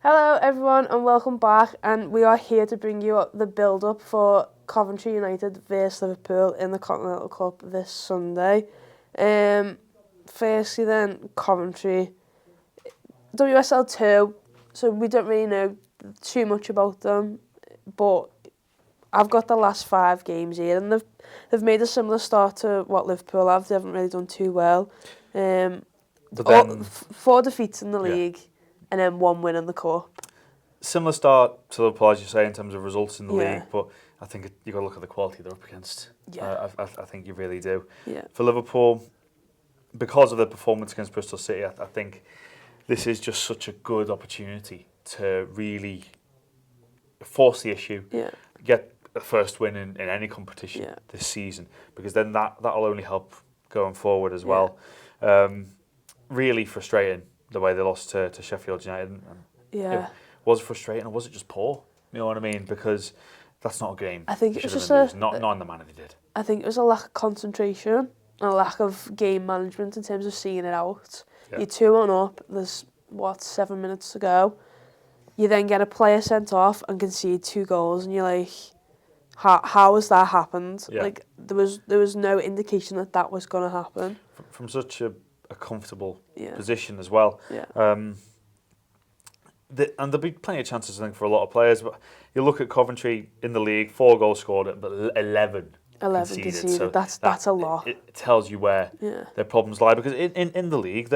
Hello everyone and welcome back, and we are here to bring you the build-up for Coventry United v Liverpool in the Continental Cup this Sunday. Firstly then, Coventry, WSL 2, so we don't really know too much about them, but I've got the last 5 games here and they've made a similar start to what Liverpool have. They haven't really done too well. But then, 4 defeats in the league and then 1 win in the cup. Similar start to Liverpool, as you say, in terms of results in the Yeah. league, but I think you've got to look at the quality they're up against. Yeah. I think you really do. Yeah. For Liverpool, because of their performance against Bristol City, I think this is just such a good opportunity to really force the issue, get a first win in any competition this season, because then that'll only help going forward as well. Really frustrating the way they lost to Sheffield United. Was it frustrating or was it just poor? You know what I mean? Because that's not a game. I think it was just not in the manner they did. I think it was a lack of concentration, a lack of game management in terms of seeing it out. Yeah. You're 2-1 up, there's 7 minutes to go. You then get a player sent off and concede 2 goals, and you're like, how has that happened? Yeah. Like there was no indication that was going to happen. From such a comfortable position as well. Yeah. And there'll be plenty of chances, I think, for a lot of players. But you look at Coventry in the league, 4 goals scored, but 11 conceded. So that's a lot. It tells you where their problems lie. Because in the league,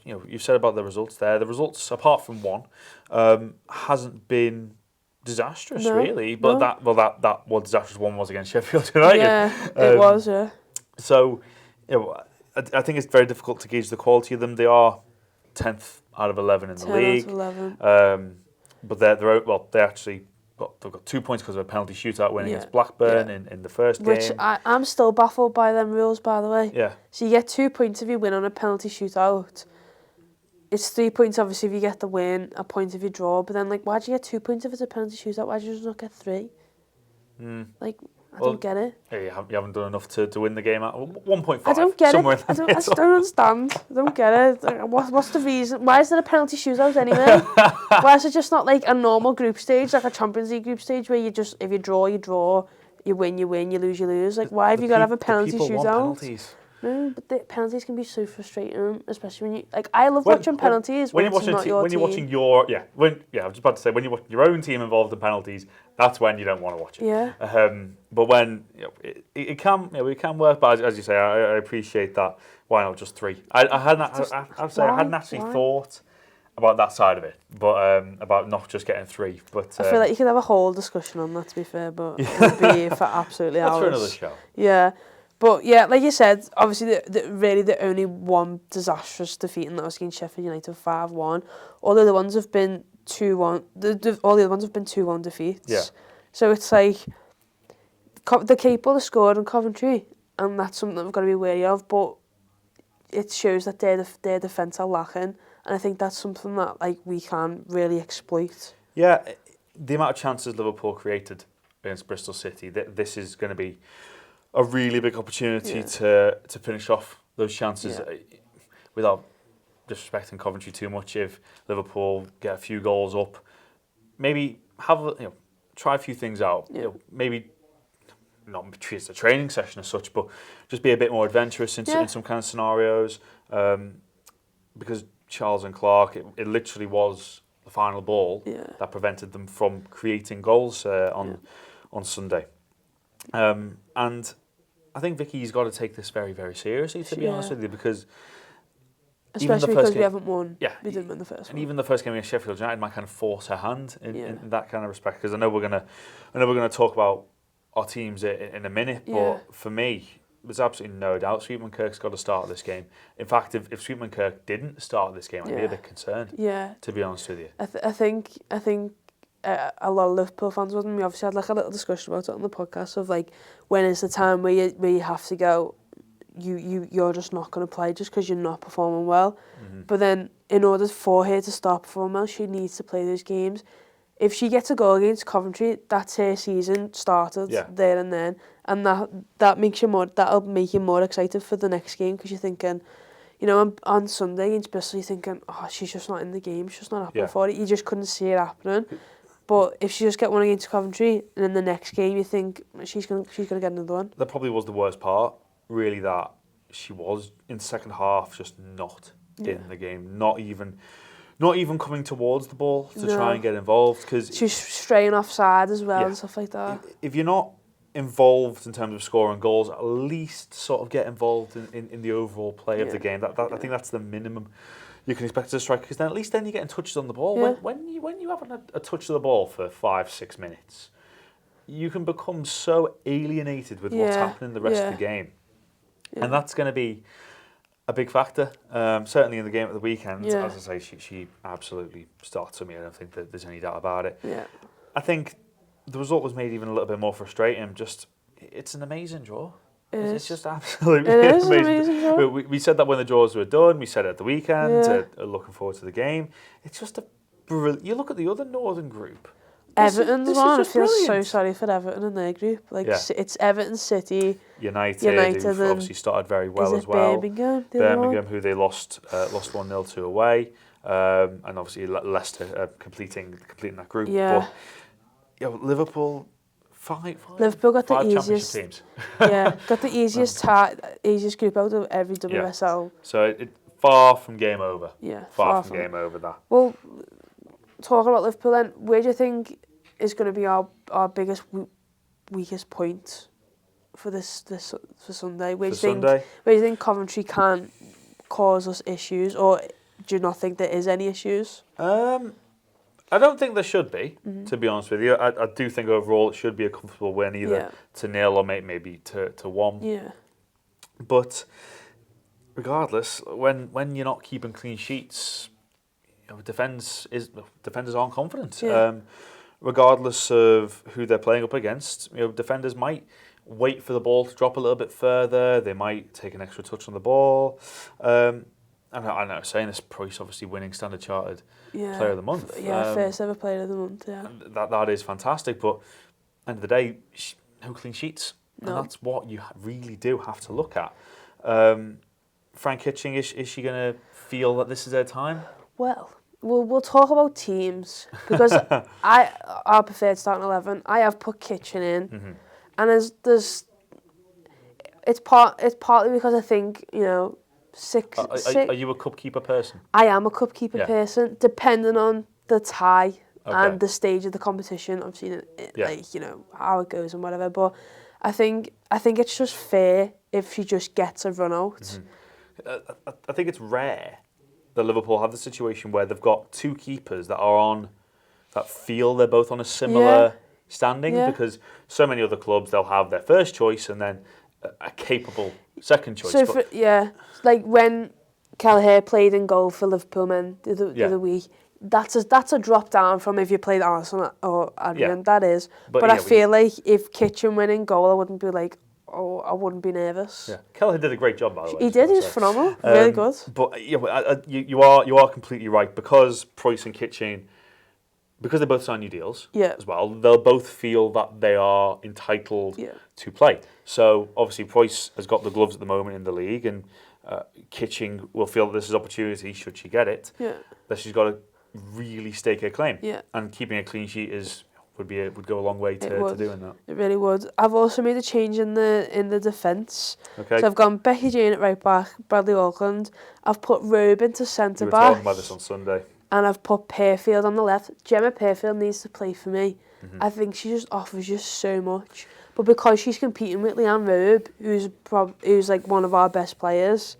you've said about the results there. The results, apart from one, hasn't been disastrous really. But that disastrous one was against Sheffield United. Yeah, it was. Yeah. So, I think it's very difficult to gauge the quality of them. They are 10th out of 11 in the league. 10 out of 11. But they've got 2 points because of a penalty shootout win against Blackburn in the first game. Which I'm still baffled by them rules, by the way. Yeah. So you get 2 points if you win on a penalty shootout. It's 3 points obviously if you get the win, a point if you draw. But then why do you get 2 points if it's a penalty shootout? Why do you just not get 3? I don't get it. Yeah, you haven't done enough to win the game at 1.5. I don't get it. I just don't understand. I don't get it. What's the reason? Why is there a penalty shootout anyway? Why is it just not like a normal group stage, like a Champions League group stage, where you just, if you draw, you draw, you win, you lose, you lose? Like, why have you got to have a penalty shootout? Penalties. No, but the penalties can be so frustrating, especially when you I love watching penalties when it's not your team. When you're watching your own team involved in penalties, that's when you don't want to watch it. Yeah. But when it can work, but as you say, I appreciate that. Why not just 3? I hadn't actually thought about that side of it, but about not just getting 3. But I feel like you could have a whole discussion on that, to be fair, but it would be for absolutely hours. That's for another show. Yeah. But yeah, like you said, obviously the only one disastrous defeat, and that was against Sheffield United 5-1. All the other ones have been 2-1. All the other ones have been 2-1 defeats. Yeah. So it's like they're capable of scoring in Coventry, and that's something that we've got to be wary of. But it shows that their defence are lacking, and I think that's something that we can really exploit. Yeah, the amount of chances Liverpool created against Bristol City, this is going to be a really big opportunity to finish off those chances without disrespecting Coventry too much. If Liverpool get a few goals up, maybe try a few things out. Maybe not treat it as a training session as such, but just be a bit more adventurous in some kind of scenarios. Because Charles and Clark, it literally was the final ball that prevented them from creating goals on Sunday. And I think Vicky's got to take this very, very seriously, to be honest with you, because especially because we haven't won. Yeah, we didn't win the first one. And even the first game against Sheffield United might kind of force her hand in that kind of respect. Because I know we're gonna talk about our teams in a minute, but for me, there's absolutely no doubt Sweetman-Kirk's got to start this game. In fact, if Sweetman-Kirk didn't start this game, I'd be a bit concerned. Yeah, to be honest with you. I think. A lot of Liverpool fans wasn't. We obviously had a little discussion about it on the podcast of when is the time where you have to go. You're just not going to play just because you're not performing well. Mm-hmm. But then in order for her to start performing well, she needs to play those games. If she gets a goal against Coventry, that's her season started there and then, and that'll make you more excited for the next game, because you're thinking, you know, on Sunday against Bristol, you're thinking, oh, she's just not in the game. She's just not happening for it. You just couldn't see it happening. But if she just get one against Coventry, and in the next game you think she's gonna get another one. That probably was the worst part, really, that she was in the second half just not in the game, not even coming towards the ball to try and get involved, because she was straying offside as well and stuff like that. If you're not involved in terms of scoring goals, at least sort of get involved in the overall play of the game. I think that's the minimum you can expect as a striker, because then at least then you're getting touches on the ball. When you haven't a touch of the ball for 5-6 minutes, you can become so alienated with what's happening the rest of the game, and that's going to be a big factor. Certainly in the game at the weekend, as I say, she absolutely starts for me. I don't think that there's any doubt about it. I think the result was made even a little bit more frustrating. It's an amazing draw. It's just absolutely amazing draw. We said that when the draws were done. We said it at the weekend. Looking forward to the game. It's just a brilliant. You look at the other Northern group. Everton's one. I feel so sorry for Everton in their group. It's Everton, City, United who've obviously started very well as well. Birmingham, who they lost 1-0 to away, and obviously Leicester completing that group. But Liverpool. Liverpool got the five easiest teams. got the easiest group out of every WSL. So it far from game over. Far from game over that. Well, talking about Liverpool then, where do you think is going to be our biggest weakest point for for Sunday? Where do you think Coventry can cause us issues, or do you not think there is any issues? I don't think there should be, to be honest with you. I do think overall it should be a comfortable win, either to 0 or maybe to 1. But regardless, when you're not keeping clean sheets, defenders aren't confident. Regardless of who they're playing up against, defenders might wait for the ball to drop a little bit further. They might take an extra touch on the ball. I know, saying this, Price obviously winning Standard Chartered Player of the Month. First ever Player of the Month, That is fantastic, but end of the day, no clean sheets. No. And that's what you really do have to look at. Frank Kitching, is she going to feel that this is her time? Well, we'll talk about teams, because our preferred starting 11, I have put Kitchen in, and it's partly because I think, Are you a cupkeeper person? I am a cupkeeper person, depending on the tie and the stage of the competition. Obviously, how it goes and whatever. But I think it's just fair if she just gets a run out. I think it's rare that Liverpool have the situation where they've got two keepers that feel they're both on a similar standing, because so many other clubs, they'll have their first choice and then a capable second choice. So like when Kelleher played in goal for Liverpool men the other week, that's a drop down from if you played Arsenal or Adrian, that is. But I feel like if Kitchen went in goal, I wouldn't be like, I wouldn't be nervous. Kelleher did a great job, by the way. He did. He was phenomenal. Really good. But you are completely right, because Price and Kitchen, because they both signed new deals as well, they'll both feel that they are entitled to play. So obviously Price has got the gloves at the moment in the league, and Kitching will feel that this is opportunity, should she get it, that she's got to really stake her claim. And keeping a clean sheet would go a long way to doing that. It really would. I've also made a change in the defence. Okay. So I've gone Becky Jane at right back, Bradley Auckland. I've put Robe into centre back. We were talking about this on Sunday. And I've put Pearfield on the left. Gemma Pearfield needs to play for me. I think she just offers just so much. But because she's competing with Leanne Robe, who's like one of our best players,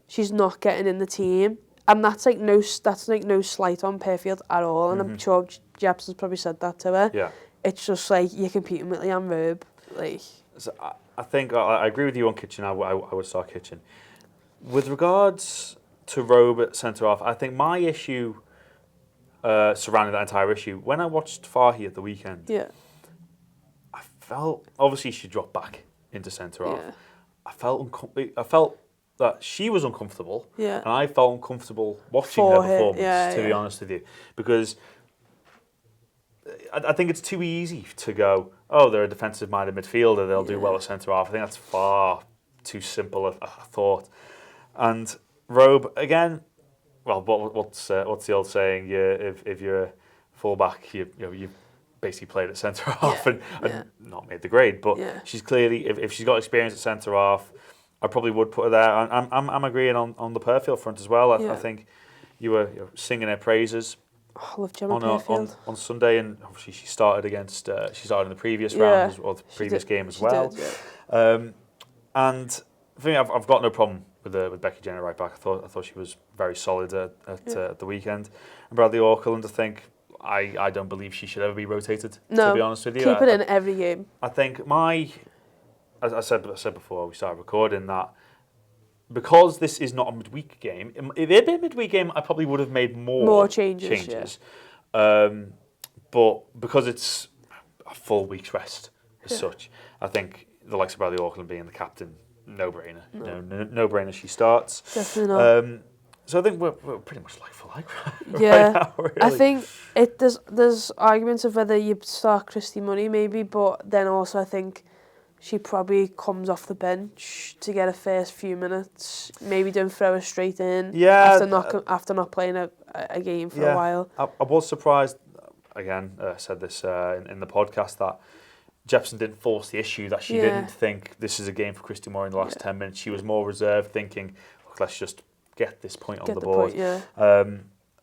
she's not getting in the team. And that's no slight on Pearfield at all. And I'm sure Jepson's probably said that to her. Yeah. It's just like you're competing with Leanne Robe. So I think I agree with you on Kitchen. I would start Kitchen. With regards to Robe at centre half, I think my issue surrounding that entire issue, when I watched Fahy at the weekend, I felt, obviously she dropped back into centre half. I felt that she was uncomfortable, and I felt uncomfortable watching her performance, to be honest with you, because I think it's too easy to go, they're a defensive-minded midfielder, they'll do well at centre half. I think that's far too simple a thought. And Robe again. Well, what's the old saying? If you're a fullback, you basically played at centre half and not made the grade. But she's clearly, if she's got experience at centre half, I probably would put her there. I'm agreeing on the Perfield front as well. I think you were singing her praises. Oh, I love Gemma Perfield. On Sunday, and obviously she started against. She started in the previous round or the previous game as well. And for me, I've got no problem with Becky Jenner right back. I thought she was very solid at the weekend. And Bradley Auckland, I think I don't believe she should ever be rotated. No, to be honest with you, keep it in every game. I think as I said before we started recording that. Because this is not a midweek game, if it had been a midweek game, I probably would have made more changes. But because it's a full week's rest as such, I think the likes of Bradley Auckland being the captain, no-brainer. No-brainer she starts. Definitely not. So I think we're pretty much like for like right now, really. I think there's arguments of whether you start Christy Money maybe, but then also I think she probably comes off the bench to get her first few minutes. Maybe don't throw her straight in. Yeah. After not playing a game for a while. I was surprised. Again, I said this in the podcast that Jepson didn't force the issue. That she didn't think this is a game for Christy Moore in the last 10 minutes. She was more reserved, thinking, look, let's just get this point on the board.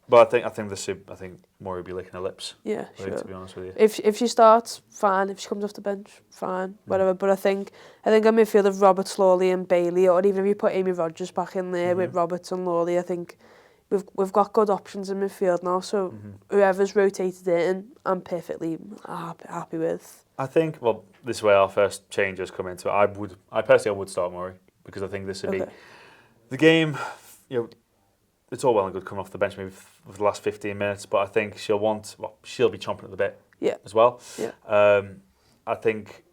But I think Moore will be licking her lips. Yeah, sure. To be honest with you. If she starts, fine. If she comes off the bench, fine. Whatever. But I think a midfield of Roberts, Lawley and Bailey, or even if you put Amy Rogers back in there with Roberts and Lawley, I think we've got good options in midfield now. So whoever's rotated in, I'm perfectly happy with. I think, well, this way our first changes come into it. I personally would start Murray because I think this would be the game. It's all well and good coming off the bench maybe for the last 15 minutes, but I think she'll be chomping at the bit as well. I think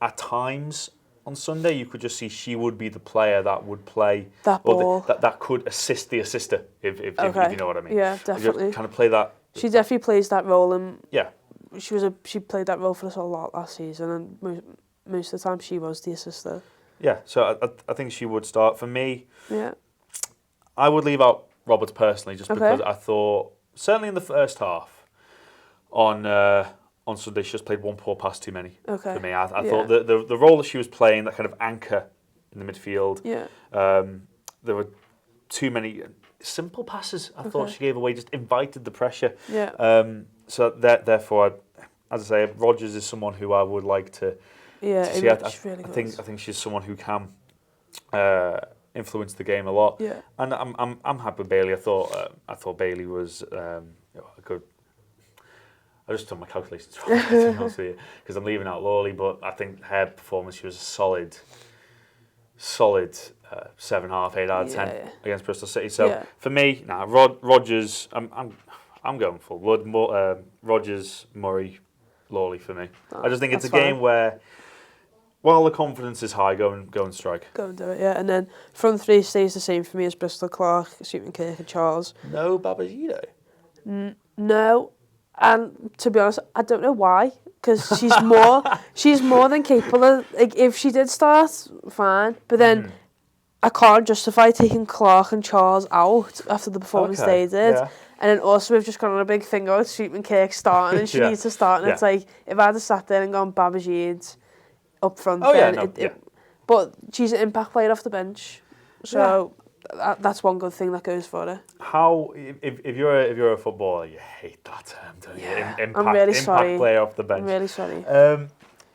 at times on Sunday you could just see she would be the player that would play that ball. That could assist the assister, if you know what I mean. Yeah, definitely. Kind of play that. She definitely plays that role, and she played that role for us a lot last season, and most of the time she was the assister. Yeah, so I think she would start. For me, yeah, I would leave out Roberts personally, just because I thought, certainly in the first half, on Sunday, she just played one poor pass too many for me. I thought the role that she was playing, that kind of anchor in the midfield, there were too many simple passes I thought she gave away, just invited the pressure. So therefore, as I say, Rogers is someone who I would like to see. I think she's someone who can influence the game a lot. And I'm happy with Bailey. I thought Bailey was a good. I just done my calculations wrong, to be honest with you, because I'm leaving out Lawley, but I think her performance, she was a solid 7.5, 8 out of 10 against Bristol City. So for me, Rogers, I'm going full blood. Rogers, Murray, Lawley for me. I just think it's a game where, while the confidence is high, go and strike. Go and do it, and then front three stays the same for me as Bristol, Clark, Sweetman Kirk and Charles. No Babajide? No. And to be honest, I don't know why, because she's more than capable of, like, if she did start, fine, but then I can't justify taking Clark and Charles out after the performance they did. And then also we've just gone on a big thing about Sweetman Kirk starting, and she needs to start, and it's like, if I'd have sat there and gone Babajide up front, but she's an impact player off the bench, so that's one good thing that goes for her. How, if you're a footballer, you hate that term, don't you? I'm really sorry. Impact player off the bench. I'm really sorry.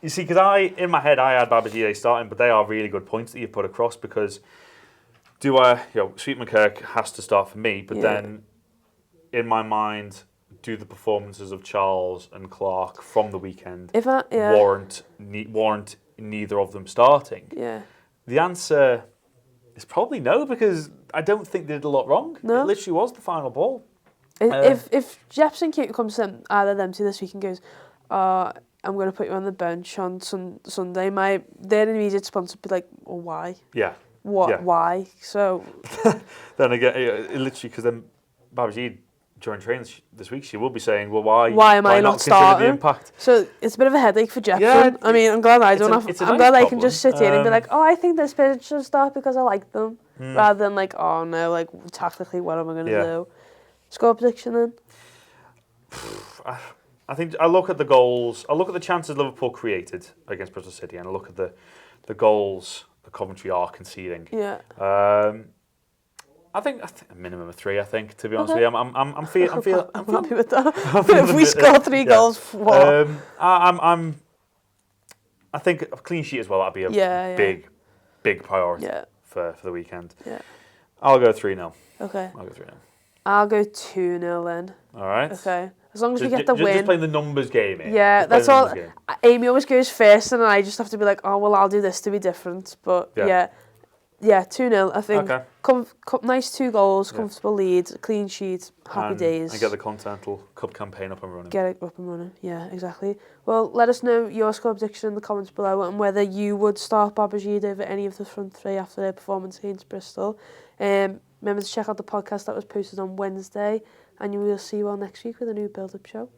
You see, because in my head I had Babajide starting, but they are really good points that you put across, because Sweetman Kirk has to start for me, but then in my mind, do the performances of Charles and Clark from the weekend warrant neither of them starting? The answer is probably no, because I don't think they did a lot wrong. No. It literally was the final ball. If Jepson comes to either of them two this week and goes, I'm going to put you on the bench on Sunday, their immediate response would be like, well, why? Why? So then again, literally, because then Babajide during training this week, she will be saying, well, why am I not consider starting? the impact? So it's a bit of a headache for Jepson. Yeah, I mean, I'm glad I don't have. it's a I'm nice glad I problem. can just sit here and be like, oh, I think this person should start because I like them, rather than like, oh no, like tactically, what am I going to do? Score prediction then? I think I look at the goals. I look at the chances Liverpool created against Bristol City, and I look at the goals that Coventry are conceding. Yeah. I think a minimum of 3. I think, to be honest with you, I'm happy with that. If we score 3 goals, what? I think a clean sheet as well. That'd be a big priority for the weekend. Yeah. I'll go 3-0. Okay. I'll go 3-0. I'll go 2-0 then. All right. Okay. As long as we get the win. Just playing the numbers game here. Yeah, that's all. Amy always goes first, and I just have to be like, oh, well, I'll do this to be different. But yeah, 2-0, I think. Okay. Nice 2 goals, comfortable lead, clean sheet, happy days. And get the Continental Cup campaign up and running. Get it up and running, yeah, exactly. Well, let us know your score prediction in the comments below and whether you would start Babajide over any of the front 3 after their performance against Bristol. Remember to check out the podcast that was posted on Wednesday, and we will see you all next week with a new build-up show.